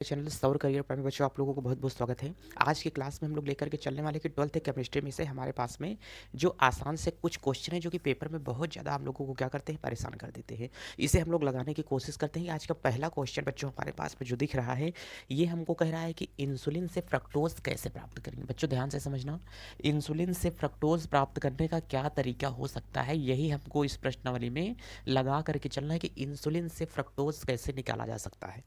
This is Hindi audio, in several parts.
चैनल सौर करियर पर में बच्चों आप लोगों को बहुत-बहुत स्वागत है। आज की क्लास में हम लोग लेकर के चलने वाले कि 12th केमिस्ट्री में से हमारे पास में जो आसान से कुछ क्वेश्चन हैं जो कि पेपर में बहुत ज़्यादा हम लोगों को क्या करते हैं, परेशान कर देते हैं। इसे हम लोग लगाने की कोशिश करते हैं। आज का पहला क्वेश्चन बच्चों हमारे पास में जो दिख रहा है, ये हमको कह रहा है कि इंसुलिन से फ्रक्टोज़ कैसे प्राप्त करेंगे? बच्चों ध्यान से समझना, इंसुलिन से फ्रक्टोज़ प्राप्त करने का क्या तरीका हो सकता है? यही हमको इस प्रश्नावली में लगा करके चलना है कि इंसुलिन से फ्रक्टोज़ कैसे निकाला जा सकता है।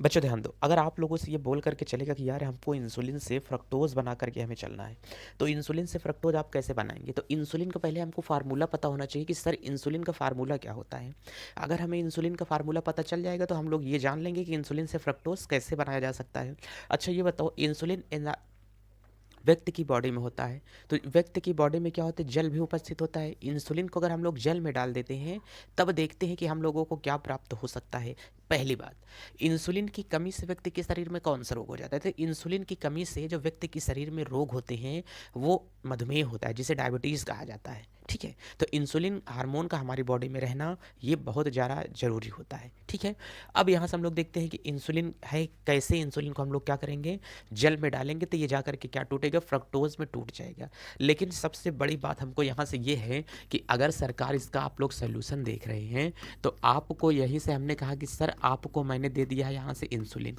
बच्चों ध्यान दो, अगर आप लोगों से ये बोल करके चलेगा कि यार हमको इंसुलिन से फ्रक्टोज़ बना करके हमें चलना है, तो इंसुलिन से फ्रक्टोज़ आप कैसे बनाएँगे? तो इंसुलिन का पहले हमको फ़ॉर्मूला पता होना चाहिए कि सर इंसुलिन का फ़ॉर्मूला क्या होता है? अगर हमें इंसुलिन का फ़ॉर्मूला पता चल जाएगा तो हम लोग ये जान लेंगे कि इंसुलिन से फ्रक्टोज़ कैसे बनाया जा सकता है। अच्छा ये बताओ, इंसुलिन व्यक्ति की बॉडी में होता है, तो व्यक्ति की बॉडी में क्या होता है, जल भी उपस्थित होता है। इंसुलिन को अगर हम लोग जल में डाल देते हैं, तब देखते हैं कि हम लोगों को क्या प्राप्त हो सकता है। पहली बात, इंसुलिन की कमी से व्यक्ति के शरीर में कौन सा रोग हो जाता है? तो इंसुलिन की कमी से जो व्यक्ति के शरीर में रोग होते हैं, वो मधुमेह होता है, जिसे डायबिटीज़ कहा जाता है। ठीक है, तो इंसुलिन हार्मोन का हमारी बॉडी में रहना ये बहुत ज़्यादा ज़रूरी होता है। ठीक है, अब यहाँ से हम लोग देखते हैं कि इंसुलिन है कैसे। इंसुलिन को हम लोग क्या करेंगे, जल में डालेंगे तो ये जा करके क्या टूटेगा, फ्रक्टोज में टूट जाएगा। लेकिन सबसे बड़ी बात हमको यहाँ से ये है कि अगर सरकार इसका आप लोग सोल्यूशन देख रहे हैं, तो आपको यहीं से हमने कहा कि सर आपको मैंने दे दिया है यहाँ से इंसुलिन।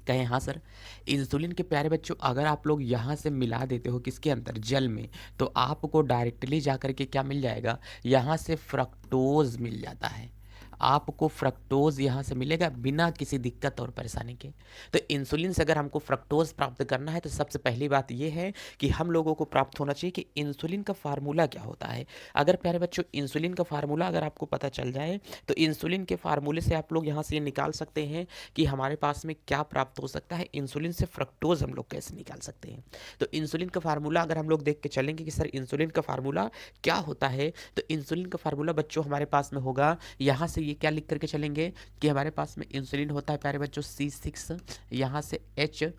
कहें हाँ सर, इंसुलिन के प्यारे बच्चों अगर आप लोग यहाँ से मिला देते हो किसके अंदर, जल में, तो आपको डायरेक्टली जा करके क्या मिल जाएगा, यहाँ से फ्रक्टोज मिल जाता है। आपको फ्रक्टोज यहाँ से मिलेगा बिना किसी दिक्कत और परेशानी के। तो इंसुलिन से अगर हमको फ्रक्टोज प्राप्त करना है तो सबसे पहली बात ये है कि हम लोगों को प्राप्त होना चाहिए कि इंसुलिन का फार्मूला क्या होता है। अगर प्यारे बच्चों इंसुलिन का फार्मूला अगर आपको पता चल जाए, तो इंसुलिन के फार्मूले से आप लोग यहाँ से ये निकाल सकते हैं कि हमारे पास में क्या प्राप्त हो सकता है, इंसुलिन से फ्रक्टोज हम लोग कैसे निकाल सकते हैं। तो इंसुलिन का फार्मूला अगर हम लोग देख के चलेंगे कि सर इंसुलिन का फार्मूला क्या होता है, तो इंसुलिन का फार्मूला बच्चों हमारे पास में होगा, यहाँ से ये क्या लिख करके चलेंगे कि हमारे पास में इंसुलिन होता है प्यारे बच्चों C6, यहाँ से H10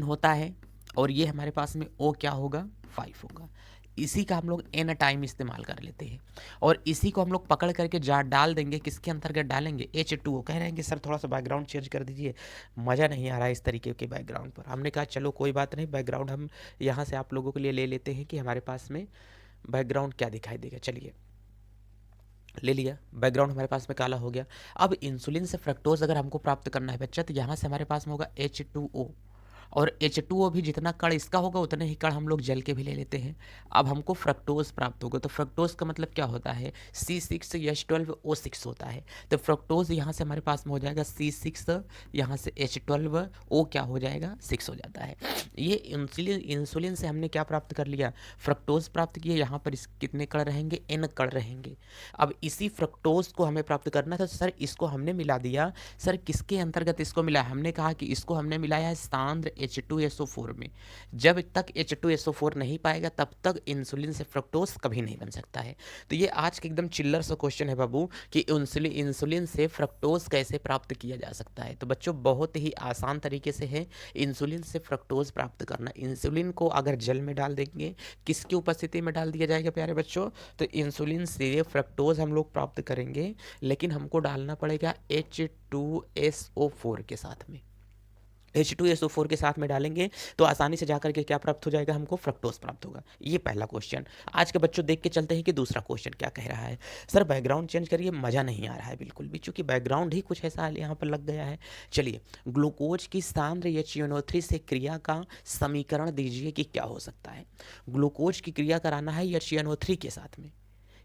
होता है, और ये हमारे पास में O क्या होगा, 5 होगा। इसी का हम लोग एन टाइम इस्तेमाल कर लेते हैं, और इसी को हम लोग पकड़ करके जा डाल देंगे, किसके अंतर्गत डालेंगे, H2O। कह रहे हैं कि सर थोड़ा सा बैकग्राउंड चेंज कर दीजिए, मज़ा नहीं आ रहा है इस तरीके के बैकग्राउंड पर। हमने कहा चलो कोई बात नहीं, बैकग्राउंड हम यहाँ से आप लोगों के लिए ले लेते हैं कि हमारे पास में बैकग्राउंड क्या दिखाई देगा। चलिए ले लिया, बैकग्राउंड हमारे पास में काला हो गया। अब इंसुलिन से फ्रक्टोज अगर हमको प्राप्त करना है बच्चा, तो यहाँ से हमारे पास में होगा H2O, और H2O भी जितना कण इसका होगा उतने ही कण हम लोग जल के भी ले लेते हैं। अब हमको फ्रक्टोज प्राप्त होगा, तो फ्रक्टोज का मतलब क्या होता है, C6H12O6 होता है। तो फ्रक्टोज यहाँ से हमारे पास में हो जाएगा C6, यहाँ से H12O क्या हो जाएगा, 6 हो जाता है। ये इंसुलिन से हमने क्या प्राप्त कर लिया, फ्रक्टोज प्राप्त किया। यहाँ पर इस कितने कण रहेंगे, N कण रहेंगे। अब इसी फ्रक्टोज को हमें प्राप्त करना था, तो सर इसको हमने मिला दिया। सर किसके अंतर्गत इसको मिला, हमने कहा कि इसको हमने मिलाया है सांद्र H2SO4 में। जब तक H2SO4 नहीं पाएगा तब तक इंसुलिन से फ्रक्टोज कभी नहीं बन सकता है। तो ये आज का एकदम चिल्लर सा क्वेश्चन है बाबू कि इंसुलिन से फ्रक्टोज कैसे प्राप्त किया जा सकता है। तो बच्चों बहुत ही आसान तरीके से है इंसुलिन से फ्रक्टोज प्राप्त करना। इंसुलिन को अगर जल में डाल देंगे, किसकी उपस्थिति में डाल दिया जाएगा प्यारे बच्चों, तो इंसुलिन से फ्रक्टोज हम लोग प्राप्त करेंगे, लेकिन हमको डालना पड़ेगा H2SO4 के साथ में। H2SO4 के साथ में डालेंगे तो आसानी से जाकर के क्या प्राप्त हो जाएगा, हमको फ्रक्टोज प्राप्त होगा। ये पहला क्वेश्चन। आज के बच्चों देख के चलते हैं कि दूसरा क्वेश्चन क्या कह रहा है। सर बैकग्राउंड चेंज करिए, मज़ा नहीं आ रहा है बिल्कुल भी, चूंकि बैकग्राउंड ही कुछ ऐसा यहाँ पर लग गया है। चलिए, ग्लूकोज की सांद्र HNO3 से क्रिया का समीकरण दीजिए कि क्या हो सकता है। ग्लूकोज की क्रिया कराना है HNO3 के साथ में,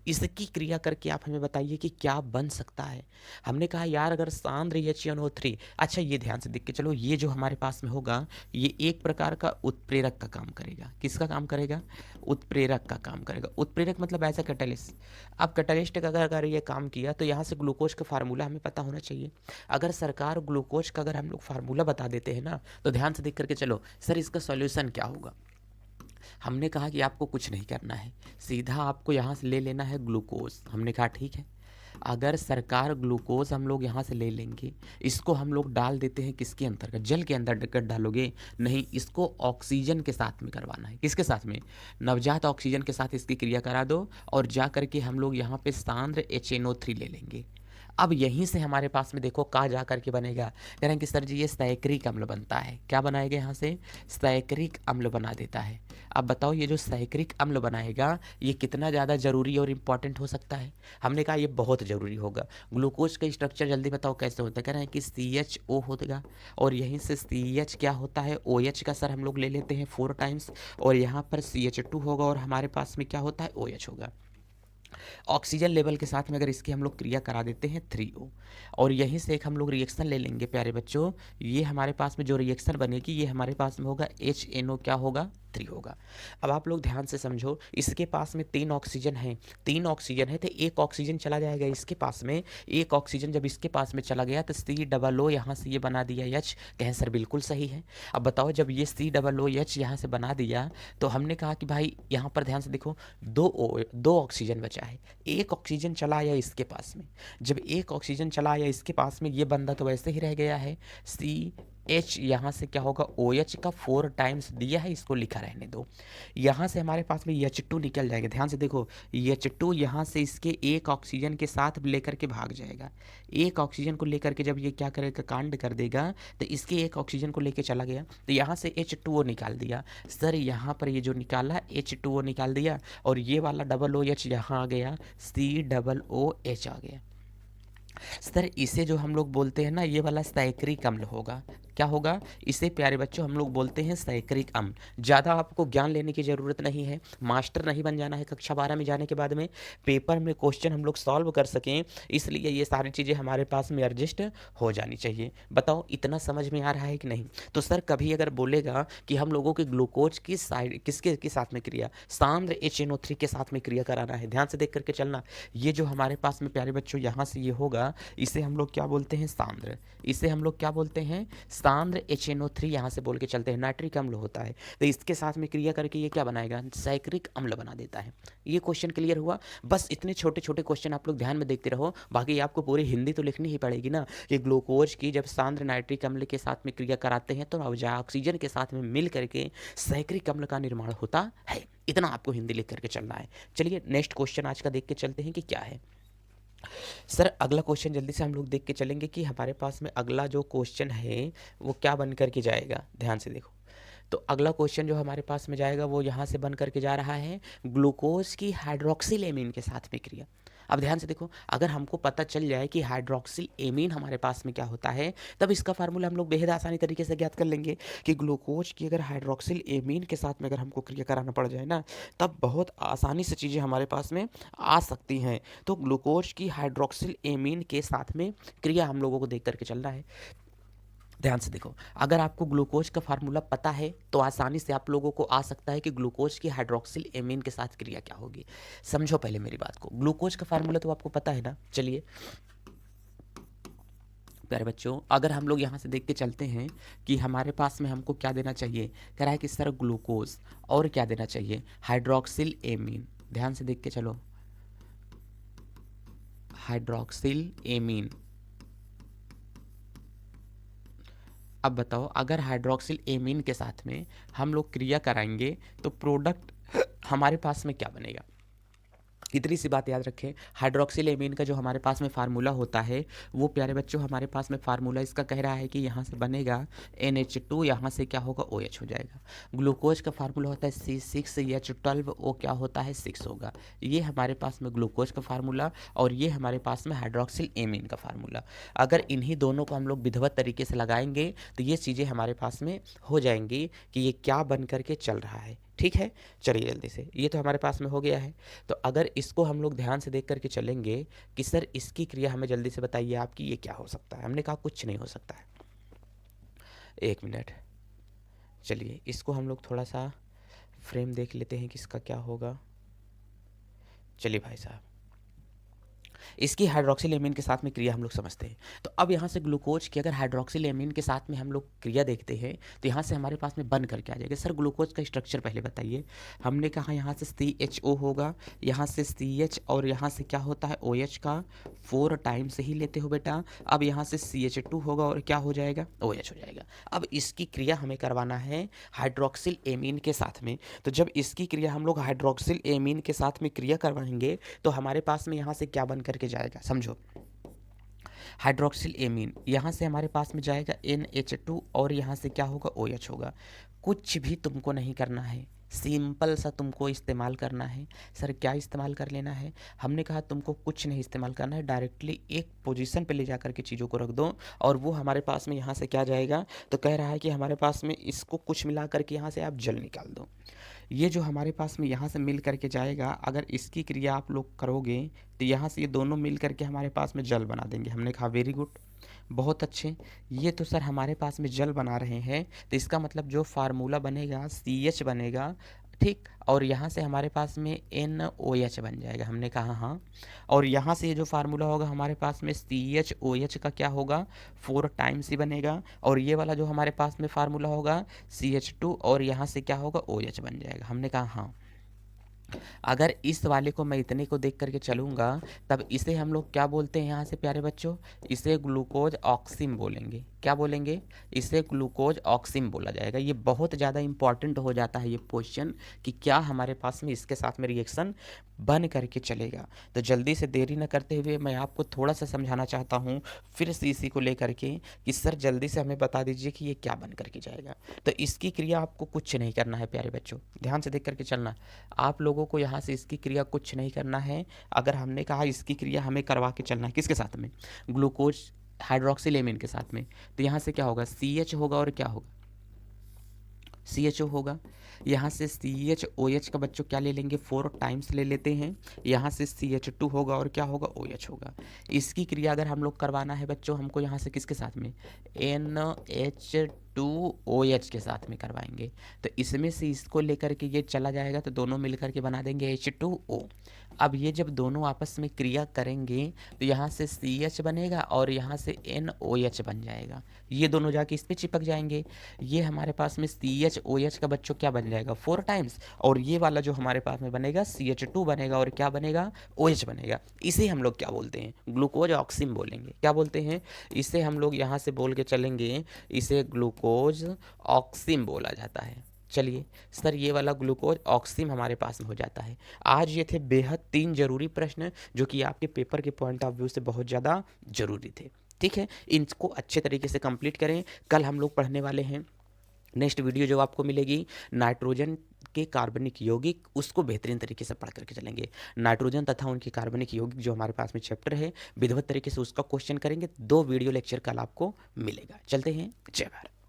इसकी क्रिया करके आप हमें बताइए कि क्या बन सकता है। हमने कहा यार अगर सांद्र HNO3, अच्छा ये ध्यान से देख के चलो, ये जो हमारे पास में होगा ये एक प्रकार का उत्प्रेरक का काम करेगा। किसका काम करेगा, उत्प्रेरक का काम करेगा। उत्प्रेरक मतलब ऐसा कैटलिस्ट। अब कैटलिस्ट का अगर ये काम किया तो यहाँ से ग्लूकोज का फार्मूला हमें पता होना चाहिए। अगर सरकार ग्लूकोज का अगर हम लोग फार्मूला बता देते हैं ना, तो ध्यान से देख करके चलो सर इसका सॉल्यूशन क्या होगा। हमने कहा कि आपको कुछ नहीं करना है, सीधा आपको यहाँ से ले लेना है ग्लूकोज। हमने कहा ठीक है, अगर सरकार ग्लूकोज हम लोग यहाँ से ले लेंगे, इसको हम लोग डाल देते हैं किसके अंतर्गत, जल के अंदर डालोगे नहीं, इसको ऑक्सीजन के साथ में करवाना है। किसके साथ में, नवजात ऑक्सीजन के साथ इसकी क्रिया करा दो, और जा करके हम लोग यहाँ पे सांद्र HNO3 ले लेंगे। अब यहीं से हमारे पास में देखो कहाँ जा करके बनेगा, कह रहे हैं कि सर जी ये साइक्रिक अम्ल बनता है। क्या बनाएगा यहाँ से? साइक्रिक अम्ल बना देता है। अब बताओ ये जो साइक्रिक अम्ल बनाएगा ये कितना ज़्यादा ज़रूरी और इम्पॉर्टेंट हो सकता है? हमने कहा ये बहुत ज़रूरी होगा। ग्लूकोज का स्ट्रक्चर जल्दी बताओ कैसे होता है? कह रहे हैं कि CHO होगा और यहीं से CH क्या होता है? OH का सर हम लोग ले लेते हैं 4 टाइम्स, और यहाँ पर CH2 होगा और हमारे पास में क्या होता है? OH होगा। ऑक्सीजन लेवल के साथ में अगर इसकी हम लोग क्रिया करा देते हैं 3O, और यहीं से एक हम लोग रिएक्शन ले लेंगे प्यारे बच्चों। ये हमारे पास में जो रिएक्शन बनेगी ये हमारे पास में होगा HNO क्या होगा? 3 होगा। अब आप लोग ध्यान से समझो, इसके पास में 3 ऑक्सीजन है, 3 ऑक्सीजन है तो एक ऑक्सीजन चला जाएगा इसके पास में, एक ऑक्सीजन जब इसके पास में चला गया तो COO यहाँ से ये बना दिया H। कहें सर बिल्कुल सही है। अब बताओ जब ये COOH यहाँ से बना दिया तो हमने कहा कि भाई यहाँ पर ध्यान से देखो दो ऑक्सीजन बचा है, एक ऑक्सीजन चला आया इसके पास में। जब एक ऑक्सीजन चला आया इसके पास में ये बंदा तो वैसे ही रह गया है। CH यहाँ से क्या होगा? OH का 4 टाइम्स दिया है, इसको लिखा रहने दो। यहाँ से हमारे पास में H2 निकल जाएगा। ध्यान से देखो H2 यहाँ से इसके एक ऑक्सीजन के साथ लेकर के भाग जाएगा। एक ऑक्सीजन को लेकर के जब ये क्या करेगा? कांड कर देगा तो इसके एक ऑक्सीजन को लेकर चला गया तो यहाँ से H2O निकाल दिया। सर यहाँ पर ये जो निकाला H2O निकाल दिया और ये वाला OOH यहाँ आ गया, COOH आ गया। सर इसे जो हम लोग बोलते हैं ना ये वाला साइक्रिक अम्ल होगा। क्या होगा? इसे प्यारे बच्चों हम लोग बोलते हैं साइक्रिक अम्ल। ज़्यादा आपको ज्ञान लेने की ज़रूरत नहीं है, मास्टर नहीं बन जाना है कक्षा 12 में जाने के बाद में पेपर में क्वेश्चन हम लोग सॉल्व कर सकें, इसलिए ये सारी चीज़ें हमारे पास में एडजस्ट हो जानी चाहिए। बताओ इतना समझ में आ रहा है कि नहीं? तो सर कभी अगर बोलेगा कि हम लोगों के ग्लूकोज की साइड किसके के साथ में क्रिया, सांद्र HNO3 के साथ में क्रिया कराना है, ध्यान से देख करके चलना। ये जो हमारे पास में प्यारे बच्चों यहाँ से ये होगा, इसे हम लोग क्या बोलते हैं? सांद्र। इसे हम लोग क्या बोलते हैं? सांद्र HNO3 यहाँ से बोल के चलते हैं, नाइट्रिक अम्ल होता है। तो इसके साथ में क्रिया करके ये क्या बनाएगा? साइक्रिक अम्ल बना देता है। ये क्वेश्चन क्लियर हुआ? बस इतने छोटे छोटे क्वेश्चन आप लोग ध्यान में देखते रहो, बाकी आपको पूरी हिंदी तो लिखनी ही पड़ेगी ना कि ग्लूकोज की जब सांद्र नाइट्रिक अम्ल के साथ में क्रिया कराते हैं तो ऑक्सीजन के साथ में मिल करके साइक्रिक अम्ल का निर्माण होता है। इतना आपको हिंदी लिख करके चलना है। चलिए नेक्स्ट क्वेश्चन आज का देख के चलते हैं कि क्या है। सर अगला क्वेश्चन जल्दी से हम लोग देख के चलेंगे कि हमारे पास में अगला जो क्वेश्चन है वो क्या बन करके जाएगा। ध्यान से देखो, तो अगला क्वेश्चन जो हमारे पास में जाएगा वो यहाँ से बन करके जा रहा है ग्लूकोज की हाइड्रोक्सिल एमीन के साथ में क्रिया। अब ध्यान से देखो, अगर हमको पता चल जाए कि हाइड्रोक्सिल एमीन हमारे पास में क्या होता है तब इसका फार्मूला हम लोग बेहद आसानी तरीके से ज्ञात कर लेंगे कि ग्लूकोज की अगर हाइड्रोक्सिल एमीन के साथ में अगर हमको क्रिया कराना पड़ जाए ना तब बहुत आसानी से चीज़ें हमारे पास में आ सकती हैं। तो ग्लूकोज की हाइड्रोक्सिल एमीन के साथ में क्रिया हम लोगों को देख करके चलना है। ध्यान से देखो, अगर आपको ग्लूकोज का फार्मूला पता है तो आसानी से आप लोगों को आ सकता है कि ग्लूकोज की हाइड्रोक्सिल एमीन के साथ क्रिया क्या होगी। समझो पहले मेरी बात को, ग्लूकोज का फार्मूला तो आपको पता है ना। चलिए प्यारे बच्चों, अगर हम लोग यहाँ से देख के चलते हैं कि हमारे पास में हमको क्या देना चाहिए, कह रहा है कि सर ग्लूकोज और क्या देना चाहिए? Hydroxyl amine. ध्यान से देख के चलो, हाइड्रोक्सिल एमीन। अब बताओ अगर हाइड्रोक्सिल एमीन के साथ में हम लोग क्रिया कराएंगे तो प्रोडक्ट हमारे पास में क्या बनेगा? इतनी सी बात याद रखें, हाइड्रोक्सिल एमीन का जो हमारे पास में फार्मूला होता है वो प्यारे बच्चों हमारे पास में फार्मूला इसका कह रहा है कि यहाँ से बनेगा NH2, यहाँ से क्या होगा? OH हो जाएगा। ग्लूकोज का फार्मूला होता है C6H12O, क्या होता है? 6 होगा। ये हमारे पास में ग्लूकोज का फार्मूला और ये हमारे पास में हाइड्रोक्सिल एमीन का फार्मूला। अगर इन्हीं दोनों को हम लोग विधिवत तरीके से लगाएंगे तो ये चीज़ें हमारे पास में हो जाएंगी कि ये क्या बन करके चल रहा है। ठीक है, चलिए जल्दी से, ये तो हमारे पास में हो गया है। तो अगर इसको हम लोग ध्यान से देख करके चलेंगे कि सर इसकी क्रिया हमें जल्दी से बताइए आपकी ये क्या हो सकता है। हमने कहा कुछ नहीं हो सकता है। एक मिनट, चलिए इसको हम लोग थोड़ा सा फ्रेम देख लेते हैं कि इसका क्या होगा। चलिए भाई साहब, इसकी हाइड्रोक्सिल एमीन के साथ में क्रिया हम लोग समझते हैं। तो अब यहाँ से ग्लूकोज की अगर हाइड्रोक्सिल एमीन के साथ में हम लोग क्रिया देखते हैं तो यहाँ से हमारे पास में बन करके आ जाएगा। सर ग्लूकोज का स्ट्रक्चर पहले बताइए। हमने कहा यहाँ से CHO होगा, यहाँ से CH और यहाँ से क्या होता है? OH का 4 टाइम्स ही लेते हो बेटा। अब यहाँ से CH2 होगा और क्या हो जाएगा? OH हो जाएगा। अब इसकी क्रिया हमें करवाना है हाइड्रोक्सिल एमीन के साथ में। तो जब इसकी क्रिया हम लोग हाइड्रोक्सिल एमीन के साथ में क्रिया करवाएंगे तो हमारे पास में यहाँ से क्या बन करके जाएगा? समझो, हाइड्रोक्सिल एमीन, यहाँ से हमारे पास में जाएगा NH2 और यहाँ से क्या होगा OH होगा। कुछ भी तुमको नहीं करना है, सिंपल सा तुमको इस्तेमाल करना है। सर क्या इस्तेमाल कर लेना है? हमने कहा तुमको कुछ नहीं इस्तेमाल करना है, डायरेक्टली एक पोजीशन पे ले जा कर के चीज़ों को रख दो और वो हमारे पास में यहाँ से क्या जाएगा, तो कह रहा है कि हमारे पास में इसको कुछ मिला करके यहाँ से आप जल निकाल दो। ये जो हमारे पास में यहाँ से मिल करके जाएगा, अगर इसकी क्रिया आप लोग करोगे तो यहाँ से ये दोनों मिल करके हमारे पास में जल बना देंगे। हमने कहा वेरी गुड, बहुत अच्छे। ये तो सर हमारे पास में जल बना रहे हैं, तो इसका मतलब जो फार्मूला बनेगा CH बनेगा, ठीक। और यहाँ से हमारे पास में NOH बन जाएगा। हमने कहा हाँ। और यहाँ से ये जो फार्मूला होगा हमारे पास में CHOH का क्या होगा, 4 टाइम्स ही बनेगा। और ये वाला जो हमारे पास में फार्मूला होगा CH2 और यहाँ से क्या होगा OH बन जाएगा। हमने कहा हाँ। अगर इस वाले को मैं इतने को देख करके चलूँगा, तब इसे हम लोग क्या बोलते हैं यहाँ से प्यारे बच्चों, इसे ग्लूकोज ऑक्सिम बोलेंगे। क्या बोलेंगे? इसे ग्लूकोज ऑक्सिम बोला जाएगा। ये बहुत ज़्यादा इंपॉर्टेंट हो जाता है ये क्वेश्चन कि क्या हमारे पास में इसके साथ में रिएक्शन बन करके चलेगा। तो जल्दी से देरी न करते हुए मैं आपको थोड़ा सा समझाना चाहता हूँ फिर से इसी को लेकर के कि सर जल्दी से हमें बता दीजिए कि ये क्या बन करके जाएगा। तो इसकी क्रिया आपको कुछ नहीं करना है प्यारे बच्चों, ध्यान से देख करके चलना। आप लोगों को यहाँ से इसकी क्रिया कुछ नहीं करना है। अगर हमने कहा इसकी क्रिया हमें करवा के चलना है, किसके साथ में? ग्लूकोज हाइड्रोक्सिल एमीन के साथ में। तो यहाँ से क्या होगा, CH होगा और क्या होगा, CHO होगा। यहाँ से CHOH का बच्चों क्या ले लेंगे, 4 टाइम्स ले लेते हैं। यहाँ से CH2 होगा और क्या होगा, OH होगा। इसकी क्रिया अगर हम लोग करवाना है बच्चों, हमको यहाँ से किसके साथ में, NH2OH के साथ में करवाएंगे। तो इसमें से इसको लेकर के ये चला जाएगा, तो दोनों मिलकर के बना देंगे H2O। अब ये जब दोनों आपस में क्रिया करेंगे तो यहाँ से CH बनेगा और यहाँ से NOH बन जाएगा। ये दोनों जाके इस पे चिपक जाएंगे। ये हमारे पास में CHOH का बच्चों क्या बन जाएगा, 4 टाइम्स। और ये वाला जो हमारे पास में बनेगा CH2 बनेगा और क्या बनेगा, OH बनेगा। इसे हम लोग क्या बोलते हैं, ग्लूकोज ऑक्सिम बोलेंगे। क्या बोलते हैं इसे? हम लोग यहाँ से बोल के चलेंगे, इसे ग्लूकोज ऑक्सिम बोला जाता है। चलिए सर, ये वाला ग्लूकोज ऑक्सिम हमारे पास में हो जाता है। आज ये थे बेहद 3 जरूरी प्रश्न जो कि आपके पेपर के पॉइंट ऑफ व्यू से बहुत ज़्यादा जरूरी थे। ठीक है, इनको अच्छे तरीके से कंप्लीट करें। कल हम लोग पढ़ने वाले हैं, नेक्स्ट वीडियो जो आपको मिलेगी नाइट्रोजन के कार्बनिक यौगिक, उसको बेहतरीन तरीके से पढ़ करके चलेंगे। नाइट्रोजन तथा उनके कार्बनिक यौगिक जो हमारे पास में चैप्टर है, विधिवत तरीके से उसका क्वेश्चन करेंगे। 2 वीडियो लेक्चर कल आपको मिलेगा। चलते हैं, जय भारत।